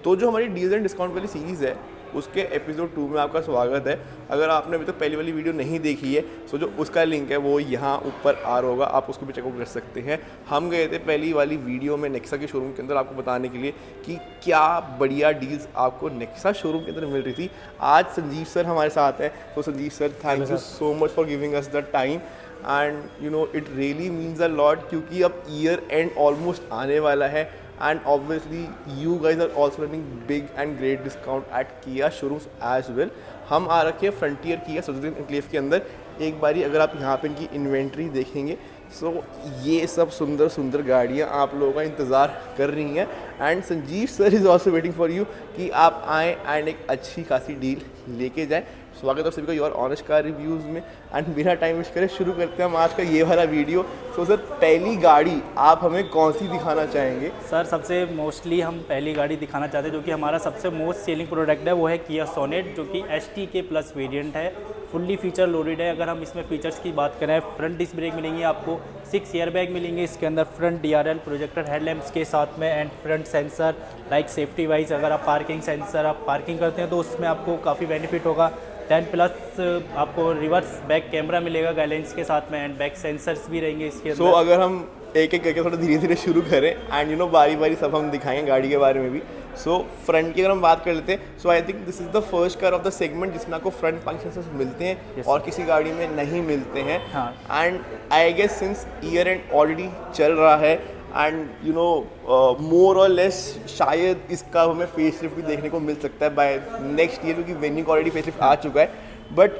तो जो हमारी डील्स एंड डिस्काउंट वाली सीरीज़ है उसके एपिसोड 2 में आपका स्वागत है। अगर आपने अभी तक पहली वाली वीडियो नहीं देखी है तो जो उसका लिंक है वो यहाँ ऊपर आ रहा होगा, आप उसको भी चेकआउट कर सकते हैं। हम गए थे पहली वाली वीडियो में नेक्सा के शोरूम के अंदर आपको बताने के लिए कि क्या बढ़िया डील्स आपको नेक्सा शोरूम के अंदर मिल रही थी। आज संजीव सर हमारे साथ हैं, तो Sanjeev sir thank you so much for giving us the time and you no it really means a lot, क्योंकि अब ईयर एंड ऑलमोस्ट आने वाला है and obviously you guys are also running big and great discount at Kia showrooms as well। हम आ रखे हैं frontier किया सजुद्दीन enclave के अंदर। एक बारी अगर आप यहाँ पे इनकी इन्वेंट्री देखेंगे सो ये सब सुंदर सुंदर गाड़ियाँ आप लोगों का इंतज़ार कर रही हैं and Sanjeev sir is also waiting for you कि आप आएँ एंड एक अच्छी खासी डील लेके जाएँ। स्वागत है सभी का योर ऑनेस्ट कार रिव्यूज़ में एंड बिना टाइम वेस्ट करें शुरू करते हैं हम आज का ये वाला वीडियो। सो सर पहली गाड़ी आप हमें कौन सी दिखाना चाहेंगे? सर सबसे मोस्टली हम पहली गाड़ी दिखाना चाहते हैं जो कि हमारा सबसे मोस्ट सेलिंग प्रोडक्ट है, वो है किया सोनेट, जो कि ST के+ वेरिएंट है, फुल्ली फीचर लोडेड है। अगर हम इसमें फीचर्स की बात करें, फ्रंट डिस्क ब्रेक मिलेंगे आपको, 6 एयर बैग मिलेंगे इसके अंदर, फ्रंट DRL प्रोजेक्टर हेडलैम्प्स के साथ में and front sensor like safety wise. अगर आप पार्किंग सेंसर आप पार्किंग करते हैं तो उसमें आपको काफ़ी बेनिफिट होगा। 10+ आपको रिवर्स बैक कैमरा मिलेगा गाइलेंस के साथ में एंड बैक सेंसर्स भी रहेंगे इसके अंदर। सो अगर हम एक एक करके थोड़ा धीरे धीरे शुरू करें एंड यू नो बारी बारी सब हम दिखाएंगे गाड़ी के बारे में भी। सो फ्रंट की अगर हम बात कर लेते हैं, so I think this is the first car of the segment जिसमें आपको फ्रंट फंक्शंस मिलते हैं और किसी गाड़ी में नहीं मिलते हैं। And I guess since year end already चल रहा है एंड यू नो मोर और लेस शायद इसका हमें फेसलिफ्ट भी देखने को मिल सकता है बाय नेक्स्ट ईयर, क्योंकि वेन्यू का ऑलरेडी फेसलिफ्ट आ चुका है। But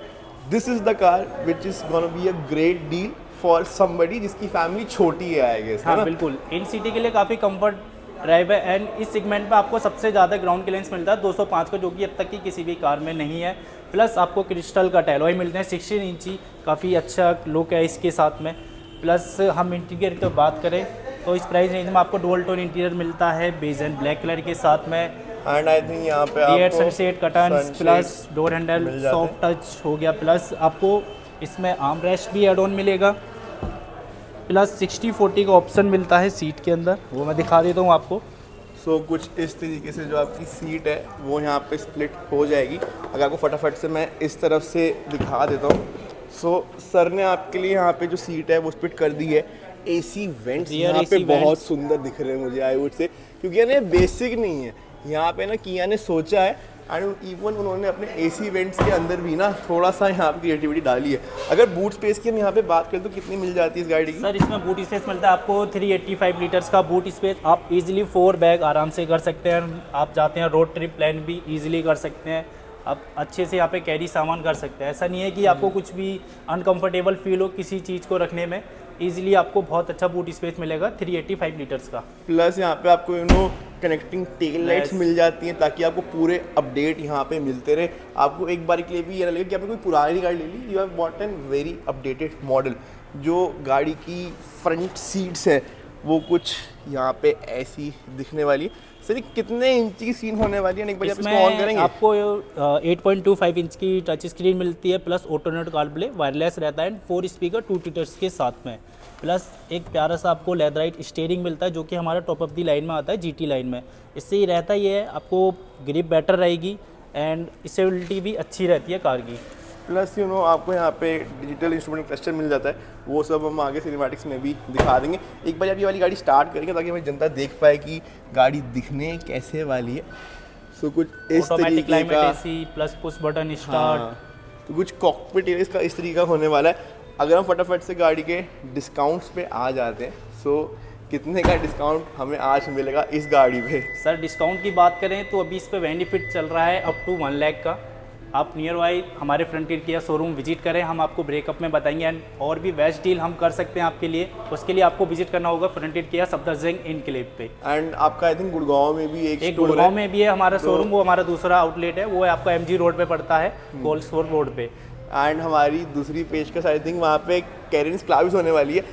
this is the car which is gonna be a great deal for somebody जिसकी फैमिली छोटी है आई गेस। हाँ बिल्कुल, इन सिटी के लिए काफ़ी कंफर्ट ड्राइव है एंड इस सेगमेंट में आपको सबसे ज़्यादा ग्राउंड क्लियरेंस मिलता है 205 का, जो कि अब तक की किसी भी कार में नहीं है। प्लस आपको क्रिस्टल का टैलॉय मिलते हैं, 16 इंची, काफ़ी अच्छा लुक है इसके साथ में। प्लस हम इंटीरियर की बात करें तो इस प्राइस रेंज में आपको डुअल टोन इंटीरियर मिलता है बेज एंड ब्लैक कलर के साथ में। एंड आई थिंक यहाँ पे आपको sunset curtains plus door handle soft touch हो गया, प्लस आपको इसमें आर्म रेस्ट भी एड ऑन मिलेगा, प्लस 60/40 का ऑप्शन मिलता है सीट के अंदर, वो मैं दिखा देता हूँ आपको। सो कुछ इस तरीके से जो आपकी सीट है वो यहाँ पे स्प्लिट हो जाएगी। अगर आपको फटाफट से मैं इस तरफ से दिखा देता हूँ। सो सर ने आपके लिए यहाँ पे जो सीट है वो स्प्लिट कर दी है। AC वेंट्स यहाँ पे बहुत सुंदर दिख रहे हैं मुझे आई वुड से, क्योंकि ये बेसिक नहीं है। यहाँ पे ना किया ने सोचा है एंड इवन उन्होंने अपने AC वेंट्स के अंदर भी ना थोड़ा सा यहाँ पे क्रिएटिविटी डाली है। अगर बूट स्पेस की हम यहाँ पे बात करें तो कितनी मिल जाती है इस गाड़ी की? सर इसमें बूट स्पेस मिलता है आपको 385 लीटर्स का बूट स्पेस। आप इजीली 4 बैग आराम से कर सकते हैं। आप जाते हैं रोड ट्रिप प्लान भी इजीली कर सकते हैं, आप अच्छे से यहाँ पे कैरी सामान कर सकते हैं। ऐसा नहीं है कि आपको कुछ भी अनकंफर्टेबल फील हो किसी चीज़ को रखने में, इजीली आपको बहुत अच्छा बूट स्पेस मिलेगा 385 लीटर्स का। प्लस यहाँ पे आपको you know connecting tail lights मिल जाती हैं ताकि आपको पूरे अपडेट यहाँ पे मिलते रहे। आपको एक बार के लिए भी ये ना लगे कि आपने कोई पुरानी गाड़ी ले ली, you have bought an very updated model. जो गाड़ी की फ्रंट सीट्स है वो कुछ यहाँ पे ऐसी दिखने वाली है। सर कितने इंच की स्क्रीन होने वाली है? एक बार आप इसको ऑन करेंगे आपको 8.25 इंच की टच स्क्रीन मिलती है, प्लस ऑटोनेट कारप्ले वायरलेस रहता है, 4 स्पीकर 2 ट्विटर्स के साथ में। प्लस एक प्यारा सा आपको लेदराइट स्टीयरिंग मिलता है जो कि हमारा टॉप ऑफ द लाइन में आता है GT लाइन में। इससे ये रहता ही है, आपको ग्रिप बेटर रहेगी एंड स्टेबिलिटी भी अच्छी रहती है कार की। प्लस यू नो आपको यहाँ पे डिजिटल इंस्ट्रूमेंट क्लस्टर मिल जाता है, वो सब हम आगे सिनेमैटिक्स में भी दिखा देंगे। एक बार आप ये वाली गाड़ी स्टार्ट करेंगे ताकि हमें जनता देख पाए कि गाड़ी दिखने कैसे वाली है। सो कुछ इस तरीके का AC plus push button start, तो कुछ कॉकपिट एरिया का इस तरीका होने वाला है। अगर हम फटाफट से गाड़ी के डिस्काउंट्स पे आ जाते हैं, सो कितने का डिस्काउंट हमें आज मिलेगा इस गाड़ी पे? सर डिस्काउंट की बात करें तो अभी इस पे बेनिफिट चल रहा है अप टू 1 लाख का। आप नियर बाई हमारे फ्रंटियर किया शोरूम विजिट करें, हम आपको ब्रेकअप में बताएंगे एंड और भी बेस्ट डील हम कर सकते हैं आपके लिए। उसके लिए आपको विजिट करना होगा फ्रंटियर किया सफदरजंग इनक्लेव पे। एंड आपका आई थिंक गुड़गांव में भी एक गुड़गांव में भी है हमारा शोरूम, वो हमारा दूसरा आउटलेट है, वो है आपका MG रोड पे पड़ता है, कोल्ड स्टोर रोड पे। एंड हमारी दूसरी पेशकश आई थिंक वहाँ पे कैरियर्स क्लाविस होने वाली है।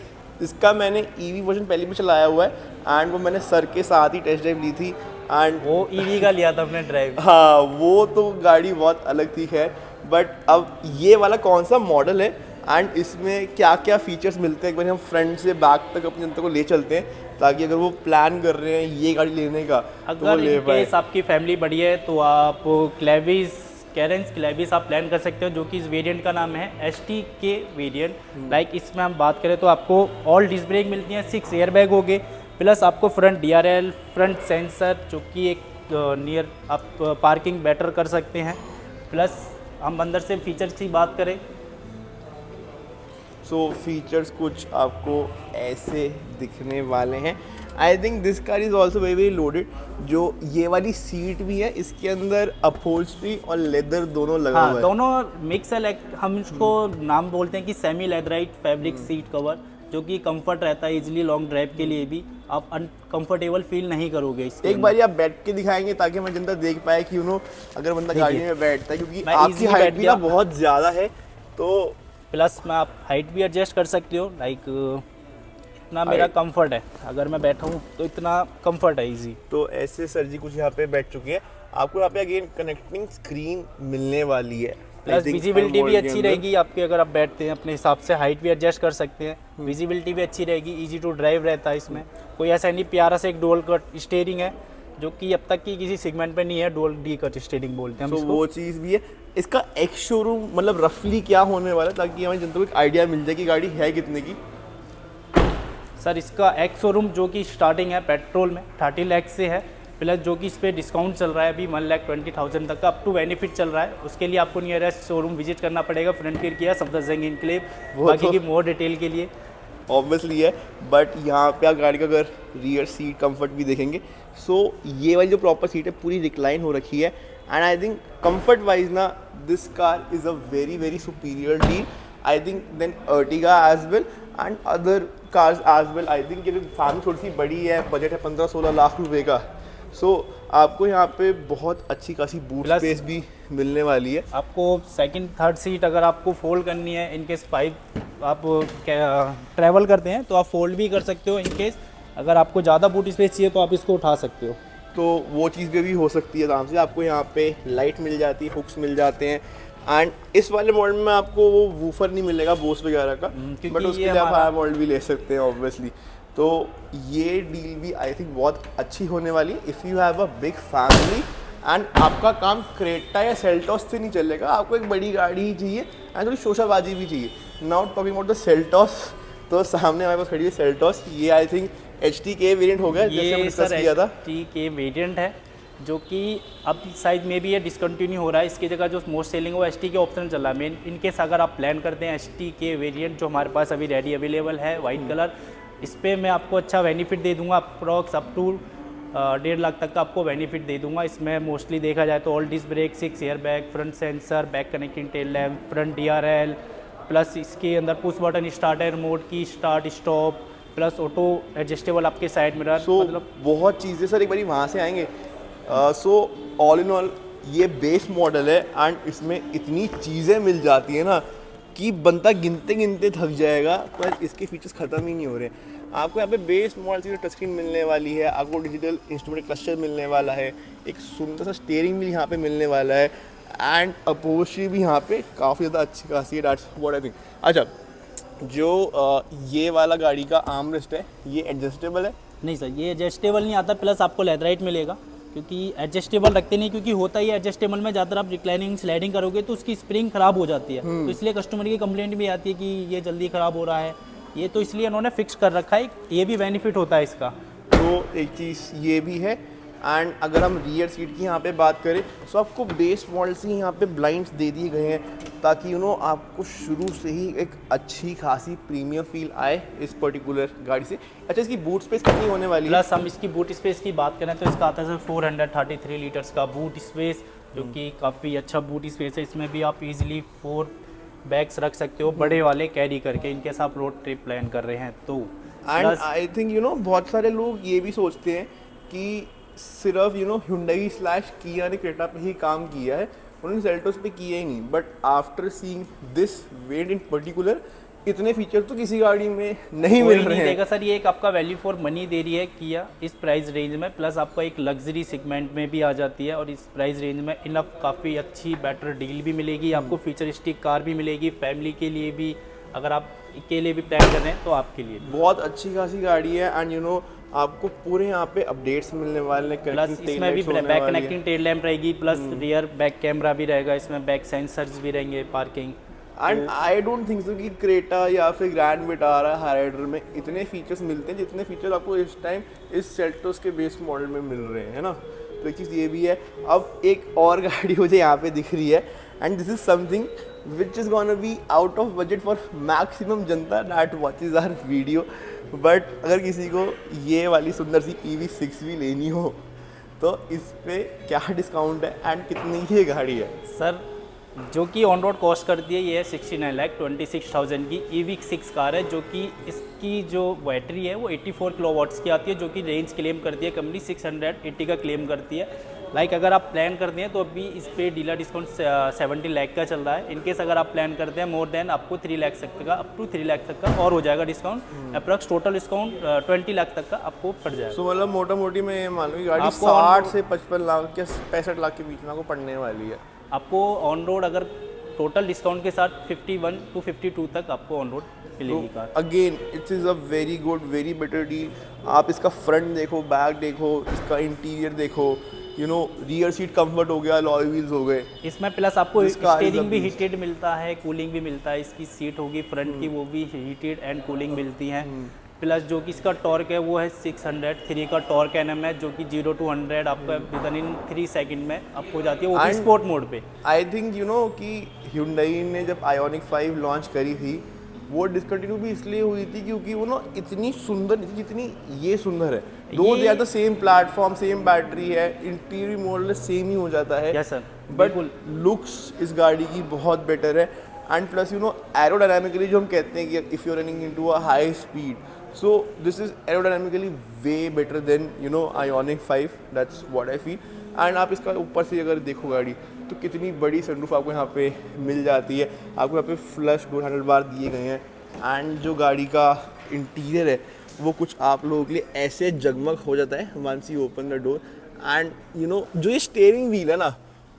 इसका मैंने EV वर्जन पहले भी चलाया हुआ है एंड वो मैंने सर के साथ ही टेस्ट ड्राइव ली थी एंड वो EV का लिया था अपने ड्राइव। हाँ वो तो गाड़ी बहुत अलग थी खैर, बट अब ये वाला कौन सा मॉडल है एंड इसमें क्या क्या फीचर्स मिलते हैं एक बार हम फ्रंट से बैक तक अपनी जनता को ले चलते हैं, ताकि अगर वो प्लान कर रहे हैं ये गाड़ी लेने का तो वो अगर ले इन पाए। केस आपकी फैमिली बड़ी है तो आप कैरेंस क्लेविस आप प्लान कर सकते हो, जो कि इस वेरिएंट का नाम है ST के वेरिएंट। लाइक इसमें हम बात करें तो आपको ऑल डिस्क ब्रेक मिलती हैं, 6 एयरबैग हो गए, प्लस आपको फ्रंट DRL, फ्रंट सेंसर जो कि एक नियर आप पार्किंग बेटर कर सकते हैं। प्लस हम अंदर से फीचर्स की बात करें सो फीचर्स कुछ आपको ऐसे दिखने वाले हैं। I think this car is also very very loaded. जो ये वाली सीट भी है इसके अंदर अपहोल्स्ट्री और लेदर दोनों लगा हुआ है। दोनों मिक्स है। लाइक हम इसको नाम बोलते हैं कि semi leatherette fabric seat cover, जो कि कंफर्ट रहता है इजीली लॉन्ग ड्राइव के लिए भी आप अनकंफर्टेबल फील नहीं करोगे इसके एक बार आप बैठ के दिखाएंगे ताकि हमें जनता देख पाए कि अगर बंदा गाड़ी में बैठता है, क्योंकि मैं आपकी easily हाइट बैठ भी ना गया। बहुत ज़्यादा है, तो प्लस में आप हाइट भी एडजस्ट कर सकते हो। लाइक इतना मेरा कंफर्ट है, अगर मैं बैठा हूँ तो इतना कंफर्ट है इजी। तो ऐसे सर जी कुछ यहाँ पे बैठ चुके हैं। आपको यहाँ पे अगेन कनेक्टिंग स्क्रीन मिलने वाली है। प्लस विजिबिलिटी भी के अच्छी अंदर। रहेगी आपकी, अगर आप बैठते हैं अपने हिसाब से हाइट भी एडजस्ट कर सकते हैं। विजिबिलिटी भी अच्छी रहेगी, इजी टू ड्राइव रहता है इसमें। कोई ऐसा नहीं, प्यारा सा एक डुअल कट स्टीयरिंग है जो कि अब तक की किसी सेगमेंट पे नहीं है, डुअल डी कट स्टीयरिंग बोलते हैं हम तो इसको। वो चीज़ भी है। इसका एक्स शोरूम मतलब रफली क्या होने वाला है, ताकि हमें जनता को एक आइडिया मिल जाए कि गाड़ी है कितने की। सर इसका एक्स शोरूम जो कि स्टार्टिंग है पेट्रोल में 30 लाख से है, प्लस जो कि इस पर डिस्काउंट चल रहा है अभी 1,20,000 तक का अप टू बेनिफिट चल रहा है। उसके लिए आपको नियरेस्ट शोरूम विजिट करना पड़ेगा, फ्रंटियर किया सफदरजंग इनक्लेव। वो बाकी तो- की मोर डिटेल के लिए ऑब्वियसली है, बट यहाँ पे आप गाड़ी का अगर रियर सीट कंफर्ट भी देखेंगे, सो ये वाली जो प्रॉपर सीट है पूरी रिक्लाइन हो रखी है। And I think comfort wise ना this car is a very very superior deal I think then Ertiga as well and other cars as well. I think ये फैमिली थोड़ी सी बड़ी है, बजट है 15-16 लाख रुपए का, सो आपको यहाँ पे बहुत अच्छी खासी बूट Plus- स्पेस भी मिलने वाली है। आपको सेकंड थर्ड सीट अगर आपको फोल्ड करनी है, इनकेस 5 आप ट्रैवल करते हैं तो आप फोल्ड भी कर सकते हो। इनकेस अगर आपको ज़्यादा बूट स्पेस चाहिए तो आप इसको उठा सकते हो। तो वो चीज़ भी हो सकती है आराम से। आपको यहाँ पे लाइट मिल जाती है, हुक्स मिल जाते हैं। एंड इस वाले मॉडल में आपको वो वूफर नहीं मिलेगा बोस वगैरह का, क्योंकि बट उसके ये लिए आप हमारा- हायर मॉडल भी ले सकते हैं ऑब्वियसली। तो ये डील भी आई थिंक बहुत अच्छी होने वाली है if you have a big family and आपका काम क्रेटा या सेल्टॉस से नहीं चलेगा। आपको एक बड़ी गाड़ी ही चाहिए एंड थोड़ी शोशाबाजी भी चाहिए। Now talking about the Seltos, तो सामने हमारे पास खड़ी है सेल्टॉस। ये आई थिंक HT के वेरिएंट होगा जैसे हमने ये डिस्कस सर किया था। ST के वेरिएंट है जो कि अब साइज में भी ये डिसकंटिन्यू हो रहा है। इसकी जगह जो मोस्ट सेलिंग है वो ST के ऑप्शन चल रहा है मेन। इनकेस अगर आप प्लान करते हैं ST के वेरिएंट जो हमारे पास अभी रेडी अवेलेबल है वाइट कलर, इस पर मैं आपको अच्छा बेनिफिट दे दूंगा। अप्रॉक्स अप टू 1.5 लाख तक का आपको बेनिफिट दे दूंगा। इसमें मोस्टली देखा जाए तो all disc brake, 6 air bag, front sensor, back connecting tail lamp, front DRL, plus इसके अंदर पुश बटन स्टार्टर मोड की start stop, plus auto adjustable आपके साइड मिरर। सो बहुत चीज़ें सर, एक बारी वहाँ से आएंगे। सो ऑल इन ऑल ये बेस मॉडल है एंड इसमें इतनी चीज़ें मिल जाती है ना कि बंदा गिनते गिनते थक जाएगा, पर इसके फीचर्स ख़त्म ही नहीं हो रहे। आपको यहाँ पे बेस मॉडल की टच स्क्रीन मिलने वाली है, आपको डिजिटल इंस्ट्रूमेंट क्लस्टर मिलने वाला है, एक सुंदर सा स्टीयरिंग भी यहाँ पे मिलने वाला है एंड अपहोल्स्ट्री भी यहाँ पे काफ़ी ज़्यादा अच्छी खासी है। That's what I think. अच्छा, जो ये वाला गाड़ी का आर्म रेस्ट है ये एडजस्टेबल है? नहीं सर, ये एडजस्टेबल नहीं आता, प्लस आपको लेदराइट मिलेगा क्योंकि एडजस्टेबल रखते नहीं, क्योंकि होता ही एडजस्टेबल में ज़्यादातर आप रिक्लाइनिंग स्लाइडिंग करोगे तो उसकी स्प्रिंग ख़राब हो जाती है। तो इसलिए कस्टमर की कंप्लेंट भी आती है कि ये जल्दी ख़राब हो रहा है। ये तो इसलिए उन्होंने फिक्स कर रखा है, ये भी बेनिफिट होता है इसका। तो एक चीज़ ये भी है। एंड अगर हम रियर सीट की यहाँ पे बात करें तो आपको बेस मॉडल से यहाँ पे ब्लाइंड्स दे दिए गए हैं ताकि आपको शुरू से ही एक अच्छी खासी प्रीमियम फील आए इस पर्टिकुलर गाड़ी से। अच्छा, इसकी बूट स्पेस कितनी होने वाली है? प्लस हम इसकी बूट स्पेस की बात करें तो इसका आता है सर 433 लीटर्स का बूट स्पेस, जो कि काफ़ी अच्छा बूट स्पेस है। इसमें भी आप इजीली 4 बैग्स रख सकते हो बड़े वाले कैरी करके, इनकेस आप रोड ट्रिप प्लान कर रहे हैं तो। एंड आई थिंक बहुत सारे लोग ये भी सोचते हैं कि सिर्फ Hyundai / Kia ने क्रेटा पे ही काम किया है, उन्होंने सेल्टोस पे किया ही नहीं। But after seeing this variant in particular इतने फीचर तो किसी गाड़ी में नहीं मिल रहे हैं। देगा सर, ये एक आपका वैल्यू फॉर मनी दे रही है किया इस प्राइस रेंज में, प्लस आपको एक लग्जरी सेगमेंट में भी आ जाती है और इस प्राइस रेंज में इनफ काफ़ी अच्छी बेटर डील भी मिलेगी आपको, फीचरिस्टिक कार भी मिलेगी, फैमिली के लिए भी अगर आप के लिए भी प्लान कर रहे हैं तो आपके लिए बहुत अच्छी खासी गाड़ी है एंड यू नो आपको पूरे यहाँ पे अपडेट्स मिलने वाले हैं। प्लस इसमें भी बैक कनेक्टिंग टेल लैम्प रहेगी, प्लस रियर बैक कैमरा भी रहेगा, इसमें बैक सेंसर्स भी रहेंगे, parking. And I don't think so कि क्रेटा या फिर ग्रैंड विटारा हाइराइडर में इतने फीचर्स मिलते हैं जितने फीचर आपको इस टाइम इस सेल्टोस के बेस मॉडल में मिल रहे हैं, है ना। तो एक चीज़ ये भी है। अब एक और गाड़ी मुझे यहाँ पे दिख रही है and this is something which is gonna be out of budget for maximum जनता that watches our video. But अगर किसी को ये वाली सुंदर सी EV6 भी लेनी हो तो इस पे क्या डिस्काउंट है एंड कितनी ये गाड़ी है? सर जो कि ऑन रोड कॉस्ट करती है ये है 69,26,000 की EV6 कार है, जो कि इसकी जो बैटरी है वो 84 किलोवाट्स की आती है, जो कि रेंज क्लेम करती है कंपनी 680 का क्लेम करती है। लाइक अगर आप प्लान करते हैं तो अभी इस पे डीलर डिस्काउंट 70 लाख का चल रहा है। इनकेस अगर आप प्लान करते हैं मोर देन आपको 3 लाख तक का, अप टू 3 लाख तक का और हो जाएगा discount. Approx total discount 20 lakh तक का आपको पड़ जाएगा। सो मतलब मोटा मोटी में ये मान लो गाड़ी आपको 60 से 55 लाख या 65 लाख के बीच में आपको पड़ने वाली है। आपको ऑन रोड अगर टोटल डिस्काउंट के साथ 51 to 52 तक आपको ऑन रोड मिलेगी car. Again it is a very good very better deal. आप इसका फ्रंट देखो, बैक देखो, इसका इंटीरियर देखो, you know rear seat comfort हो गया, अलॉय व्हील्स हो गए इसमें, प्लस आपको This car is steering a भी beast. हीटेड मिलता है, कूलिंग भी मिलता है। इसकी सीट होगी फ्रंट की वो भी हीटेड एंड कूलिंग मिलती है। प्लस जो कि इसका टॉर्क है वो है 603 का टॉर्क एनएम है, जो कि 0 to 100 आपका विद इन 3 सेकंड में आपको हो जाती है, वो भी And- स्पोर्ट मोड पे। आई थिंक यू नो कि Hyundai ने जब आयोनिक 5 लॉन्च करी थी वो डिसकंटिन्यू भी इसलिए हुई थी क्योंकि वो ना इतनी सुंदर नहीं थी जितनी ये सुंदर है। Though they are the same platform, same battery है, इंटीरियर मॉडल सेम ही हो जाता है। यस सर, बट लुक्स इस गाड़ी की बहुत बेटर है and plus you know aerodynamically जो हम कहते हैं कि if you running into a high speed, so this is aerodynamically way better than you know Ioniq 5, that's what I feel. And आप इसका ऊपर से अगर देखो गाड़ी तो कितनी बड़ी सनरूफ आपको यहाँ पे मिल जाती है। आपको यहाँ पे फ्लश डोर हैंडल बार दिए गए हैं एंड जो गाड़ी का इंटीरियर है वो कुछ आप लोगों के लिए ऐसे जगमग हो जाता है once you open the door. And you know जो ये स्टीयरिंग व्हील है ना,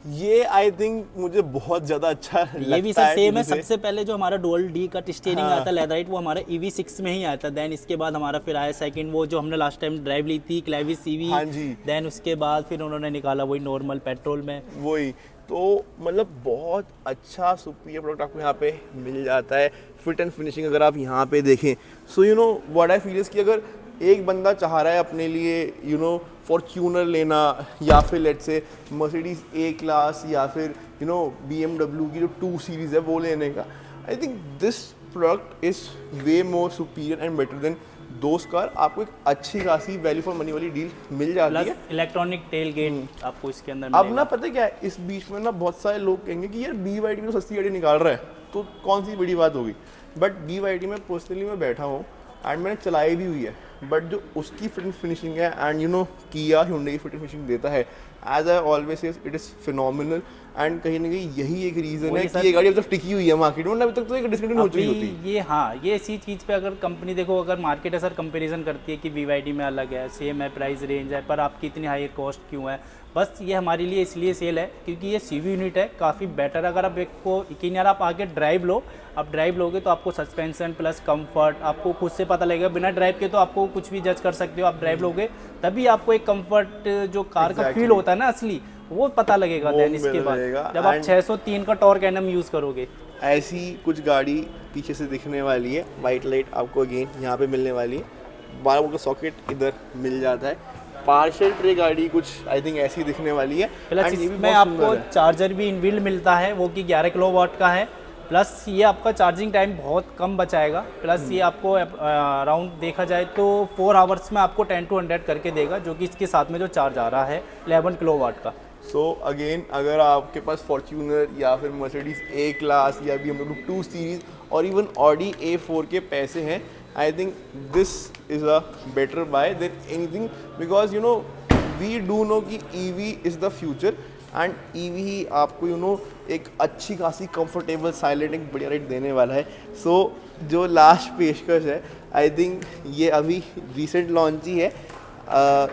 ये आई थिंक मुझे बहुत ज़्यादा अच्छा लगता ये भी सर सेम है। जिसे- सबसे पहले जो हमारा डुअल डी का स्टीयरिंग आता है लेदराइट, वो हमारा EV6 में ही आता है। देन इसके बाद हमारा फिर आया सेकंड, वो जो हमने लास्ट टाइम ड्राइव ली थी क्लेविस EV। हाँ जी। देन उसके बाद फिर उन्होंने निकाला वही नॉर्मल पेट्रोल में। वही तो मतलब बहुत अच्छा सुपीरियर प्रोडक्ट आपको यहाँ पे मिल जाता है। फिट एंड फिनिशिंग अगर आप यहाँ पे देखें, so you know what I feel is कि अगर एक बंदा चाह रहा है अपने लिए यू नो फॉर्च्यूनर लेना या फिर let's say Mercedes A class या फिर यू नो BMW की जो 2 सीरीज़ है वो लेने का, आई think this product is way more superior and better than दोस्त कार। आपको एक अच्छी खासी वैल्यू फॉर मनी वाली डील मिल जाती प्लस है। इलेक्ट्रॉनिक टेल गेट आपको इसके अंदर अब मिलेगा। ना पता क्या है, इस बीच में ना बहुत सारे लोग कहेंगे कि यार BYD में तो सस्ती गाड़ी निकाल रहा है तो कौन सी बड़ी बात होगी। बट BYD में पर्सनली मैं बैठा हूँ एंड मैंने चलाई भी हुई है, बट जो उसकी फिट एंड फिनिशिंग है एंड यू नो किया Hyundai फिट एंड फिनिशिंग देता है, as I always says it is phenomenal. And कहीं ना कहीं यही एक रीज़न है वही कि सर- ये गाड़ी अब तक टिकी हुई है मार्केट में, अभी तक तो एक डिस्कंटिन्यू हो चुकी होती। अभी ये हाँ, ये इसी चीज़ पे अगर कंपनी देखो, अगर मार्केट है सर कंपैरिजन करती है कि BYD में अलग है, सेम है, प्राइस रेंज है, पर आपकी इतनी हाई कॉस्ट क्यों है। बस ये हमारे लिए इसलिए सेल है क्योंकि ये CV यूनिट है, काफ़ी बेटर। अगर आप एक को यकीन यार आप आगे ड्राइव लो, आप ड्राइव लोगे तो आपको सस्पेंशन प्लस कंफर्ट आपको खुद से पता लगेगा। बिना ड्राइव के तो आपको कुछ भी जज कर सकते हो, आप ड्राइव लोगे तभी आपको एक कंफर्ट जो कार का फील होता है ना असली, वो पता लगेगा। वो देन इसके मिलेगा। बाद जब आप And 603 का टॉर्क एनएम यूज़ करोगे, ऐसी कुछ गाड़ी पीछे से दिखने वाली है। वाइट लाइट आपको अगेन यहाँ पे मिलने वाली है, 12 वोल्ट का सॉकेट इधर मिल जाता है। पार्शियल ट्रे गाड़ी कुछ आई थिंक ऐसी दिखने वाली है। प्लस And ये भी इसमें बहुत आपको सुंदर है। चार्जर भी इनबिल्ड मिलता है, वो कि 11 किलोवाट का है। प्लस ये आपका चार्जिंग टाइम बहुत कम बचाएगा। प्लस ये आपको अराउंड देखा जाए तो 4 आवर्स में आपको 10 to 100 करके देगा, जो कि इसके साथ में जो चार्ज आ रहा है 11 किलोवाट का। सो अगेन अगर आपके पास फॉर्च्यूनर या फिर मर्सिडीज A क्लास या BMW 2 सीरीज और इवन Audi A4 के पैसे हैं, I think this is a better buy than anything, because you know we do know कि EV इज़ द फ्यूचर एंड EV ही आपको यू नो एक अच्छी खासी कंफर्टेबल साइलेंट एक बढ़िया राइड देने वाला है। सो जो लास्ट पेशकश है आई थिंक ये अभी रिसेंट लॉन्च ही है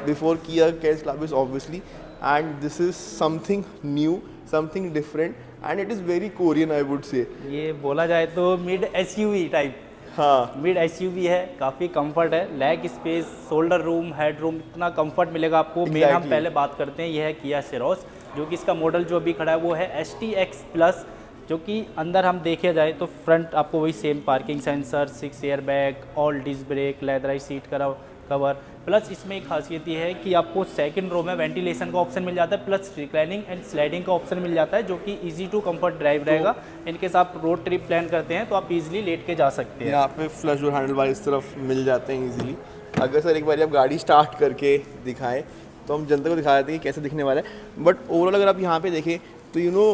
before Kia Carens Clavis obviously, and this is something new, something different and it is very Korean I would say. ये बोला जाए तो मिड एसयूवी टाइप, हाँ मिड एसयूवी है, काफ़ी कंफर्ट है, leg space, shoulder room, head room, इतना comfort मिलेगा आपको। मेन हम Exactly. पहले बात करते हैं, ये है किया सेरोस, जो कि इसका मॉडल जो अभी खड़ा है वो है STX प्लस, जो कि अंदर हम देखे जाए तो फ्रंट आपको वही same parking sensor, 6 air bag, all disc brake, leatherette seat cover, plus इसमें एक खासियत ये है कि आपको सेकंड रो में वेंटिलेशन का ऑप्शन मिल जाता है, प्लस रिक्लाइनिंग एंड स्लाइडिंग का ऑप्शन मिल जाता है, जो कि इजी टू कंफर्ट ड्राइव रहेगा। इनकेस आप रोड ट्रिप प्लान करते हैं तो आप इजीली लेट के जा सकते हैं। यहाँ पे फ्लश और हैंडल बार इस तरफ मिल जाते हैं इजीली। अगर सर एक बार आप गाड़ी स्टार्ट करके दिखाएं तो हम जनता को दिखा देते हैं कि कैसे दिखने वाला है। बट ओवरऑल अगर आप यहाँ पे देखें तो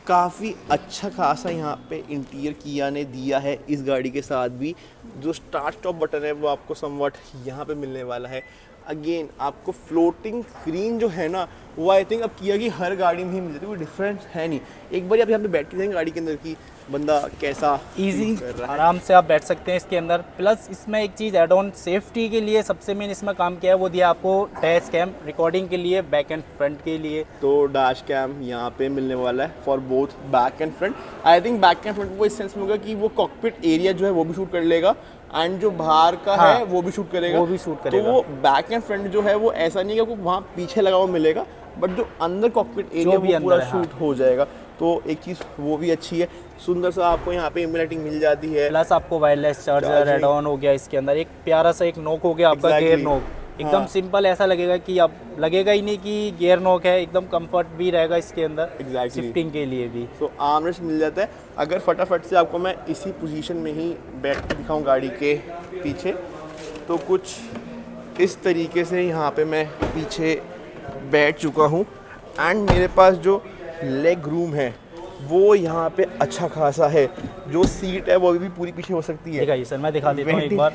काफ़ी अच्छा खासा यहाँ पे इंटीरियर किया ने दिया है इस गाड़ी के साथ भी। जो स्टार्ट स्टॉप बटन है वो आपको समवट यहाँ पे मिलने वाला है। अगेन आपको फ्लोटिंग स्क्रीन जो है ना वो आई थिंक अब किया कि हर गाड़ी में ही मिल जाती है, कोई डिफरेंस है नहीं। एक बार आप यहाँ पे बैठ के देखेंगे गाड़ी के अंदर की बंदा कैसा इजी feel कर रहा है। आराम से आप बैठ सकते हैं इसके अंदर। प्लस इसमें एक चीज़ एड ऑन सेफ्टी के लिए सबसे मेन इसमें काम किया है वो दिया आपको डैश कैम, रिकॉर्डिंग के लिए, बैक एंड फ्रंट के लिए। तो डैश कैम यहाँ पे मिलने वाला है for both back and front. I think back and front वो इस सेंस में होगा कि वो कॉकपिट एरिया जो है वो भी शूट कर लेगा एंड जो बाहर का हाँ, है वो भी शूट करेगा। वो भी शूट करेगा। तो वो बैक एंड फ्रंट जो है वो ऐसा नहीं है कि आपको वहाँ पीछे लगा हुआ मिलेगा, बट जो अंदर कॉकपिट एरिया भी वो पूरा अंदर है, शूट हो जाएगा। तो एक चीज़ वो भी अच्छी है, सुंदर सा आपको यहाँ पे लाइटिंग मिल जाती है। प्लस आपको वायरलेस चार्जर एड ऑन हो गया इसके अंदर। एक प्यारा सा एक नोक हो गया आपका, Exactly. गियर नोक, एकदम हाँ। सिंपल, ऐसा लगेगा कि अब लगेगा ही नहीं कि गियर नोक है, एकदम कंफर्ट भी रहेगा इसके अंदर। Exactly. शिफ्टिंग के लिए भी। तो आर्मरेस्ट मिल जाता है। अगर फटाफट से आपको मैं इसी पोजीशन में ही बैठ के दिखाऊं गाड़ी के पीछे, तो कुछ इस तरीके से यहाँ पे मैं पीछे बैठ चुका हूँ एंड मेरे पास जो लेग रूम है वो यहाँ पे अच्छा खासा है। जो सीट है वो अभी भी पूरी पीछे हो सकती है। दिखाइए सर, मैं दिखा देता हूँ एक बार।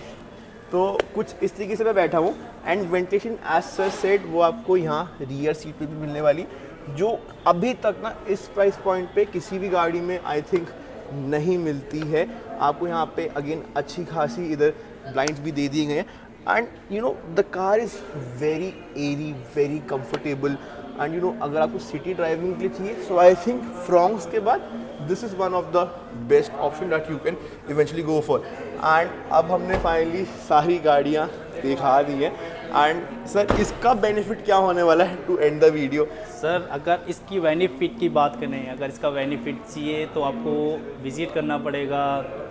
तो कुछ इस तरीके से मैं बैठा हूँ and ventilation as sir said वो आपको यहाँ रियर सीट पे भी मिलने वाली, जो अभी तक ना इस प्राइस पॉइंट पे किसी भी गाड़ी में आई थिंक नहीं मिलती है। आपको यहाँ पे अगेन अच्छी खासी इधर ब्लाइंड्स भी दे दिए गए हैं and the car is very airy, very comfortable and अगर आपको सिटी ड्राइविंग के लिए चाहिए सो आई थिंक फ्रॉन्क्स के बाद this is one of the best option that you can eventually go for. And अब हमने फाइनली सारी गाड़ियाँ दिखा दी हैं एंड सर इसका बेनिफिट क्या होने वाला है to end the video? Sir अगर इसकी बेनिफिट की बात करें, अगर इसका बेनिफिट चाहिए तो आपको विज़िट करना पड़ेगा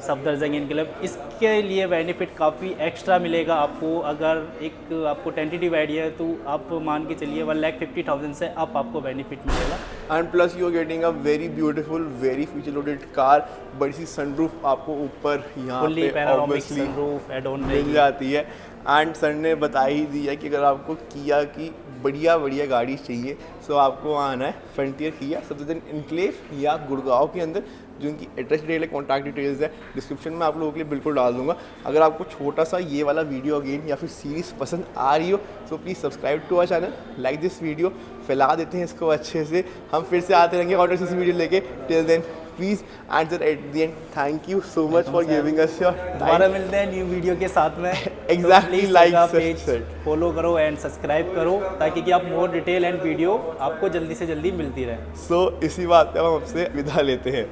सफदरजंग इन क्लब। इसके लिए बेनिफिट काफ़ी एक्स्ट्रा मिलेगा आपको। अगर एक आपको टेंटेटिव आइडिया है तो आप मान के चलिए 1,50,000 से अब आपको बेनिफिट मिलेगा। And plus you are getting a very beautiful, very feature loaded car. बड़ी सी सनरूफ आपको ऊपर यहाँ फुल्ली पे panoramic obviously sunroof add on मिल जाती है। एंड सर ने बता ही दिया कि अगर आपको किया की बढ़िया गाड़ी चाहिए सो आपको आना है फ्रंटियर किया सफदरजंग इनक्लेव या गुड़गांव के अंदर। जो इनकी एड्रेस डिटेल है, कॉन्टैक्ट डिटेल्स है, डिस्क्रिप्शन में आप लोगों के लिए बिल्कुल डाल दूंगा। अगर आपको छोटा सा ये वाला वीडियो अगेन या फिर सीरीज़ पसंद आ रही हो so please subscribe to our channel, like this video, फैला देते हैं इसको अच्छे से। हम फिर से आते रहेंगे और इसी वीडियो लेके। Till then please answer at the end, thank you so much for giving us your दोबारा मिलते हैं न्यू वीडियो के साथ में। Exactly like page said. Follow करो एंड सब्सक्राइब करो ताकि कि आप मोर डिटेल एंड वीडियो आपको जल्दी से जल्दी मिलती रहे। सो इसी बात पे हम आपसे विदा लेते हैं।